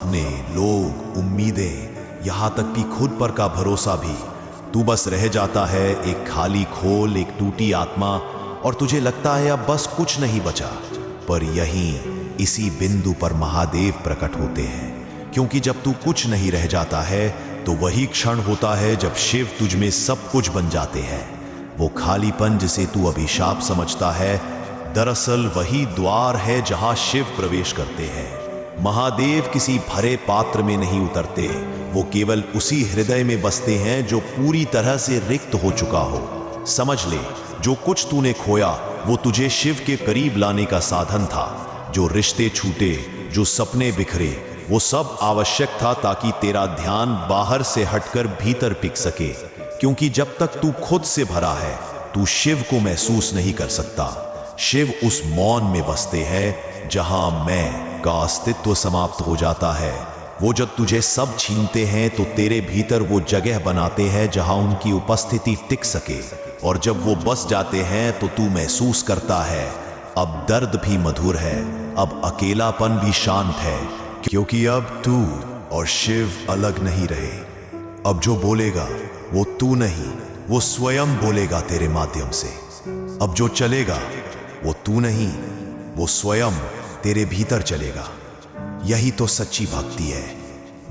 सपने, लोग, उम्मीदें, यहां तक कि खुद पर का भरोसा भी, तू बस रह जाता है एक खाली खोल, एक टूटी आत्मा, और तुझे लगता है अब बस कुछ नहीं बचा। पर यहीं इसी बिंदु पर महादेव प्रकट होते हैं, क्योंकि जब तू कुछ नहीं रह जाता है तो वही क्षण होता है जब शिव तुझ में सब कुछ बन जाते हैं। वो खालीपन जिसे तू अभिशाप समझता है, दरअसल वही द्वार है जहां शिव प्रवेश करते हैं। महादेव किसी भरे पात्र में नहीं उतरते, वो केवल उसी हृदय में बसते हैं जो पूरी तरह से रिक्त हो चुका हो। समझ ले, जो कुछ तूने खोया वो तुझे शिव के करीब लाने का साधन था। जो रिश्ते छूटे, जो सपने बिखरे, वो सब आवश्यक था ताकि तेरा ध्यान बाहर से हटकर भीतर टिक सके। क्योंकि जब तक तू खुद से भरा है, तू शिव को महसूस नहीं कर सकता। शिव उस मौन में बसते हैं जहां मैं का अस्तित्व समाप्त हो जाता है। वो जब तुझे सब छीनते हैं तो तेरे भीतर वो जगह बनाते हैं जहां उनकी उपस्थिति टिक सके, और जब वो बस जाते हैं तो तू महसूस करता है अब दर्द भी मधुर है, अब अकेलापन भी शांत है, क्योंकि अब तू और शिव अलग नहीं रहे। अब जो बोलेगा वो तू नहीं, वो स्वयं बोलेगा तेरे माध्यम से। अब जो चलेगा वो तू नहीं, वो स्वयं तेरे भीतर चलेगा। यही तो सच्ची भक्ति है,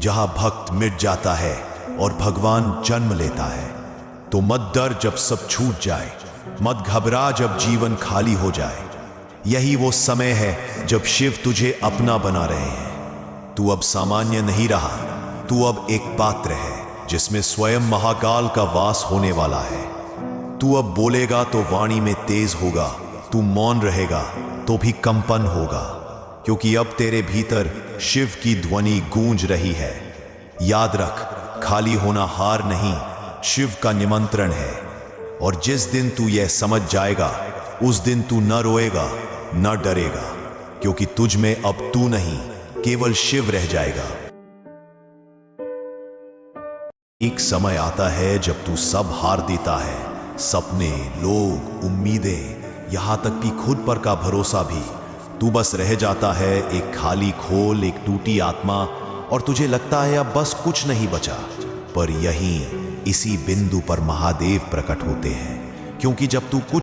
जहां भक्त मिट जाता है और भगवान जन्म लेता है। तो मत डर जब सब छूट जाए, मत घबरा जब जीवन खाली हो जाए। यही वो समय है जब शिव तुझे अपना बना रहे हैं। तू अब सामान्य नहीं रहा, तू अब एक पात्र है जिसमें स्वयं महाकाल का वास होने वाला है। तू अब बोलेगा तो वाणी में तेज होगा, तू मौन रहेगा तो भी कंपन होगा, क्योंकि अब तेरे भीतर शिव की ध्वनि गूंज रही है। याद रख, खाली होना हार नहीं, शिव का निमंत्रण है। और जिस दिन तू यह समझ जाएगा, उस दिन तू न रोएगा न डरेगा, क्योंकि तुझ में अब तू नहीं, केवल शिव रह जाएगा। एक समय आता है जब तू सब हार देता है, सपने, लोग, उम्मीदें, यहां तक कि खुद पर का भरोसा भी। तू बस रह जाता है एक खाली खोल, एक टूटी आत्मा, और तुझे लगता है अब बस कुछ नहीं बचा। पर यहीं इसी बिंदु पर महादेव प्रकट होते हैं, क्योंकि जब तू कुछ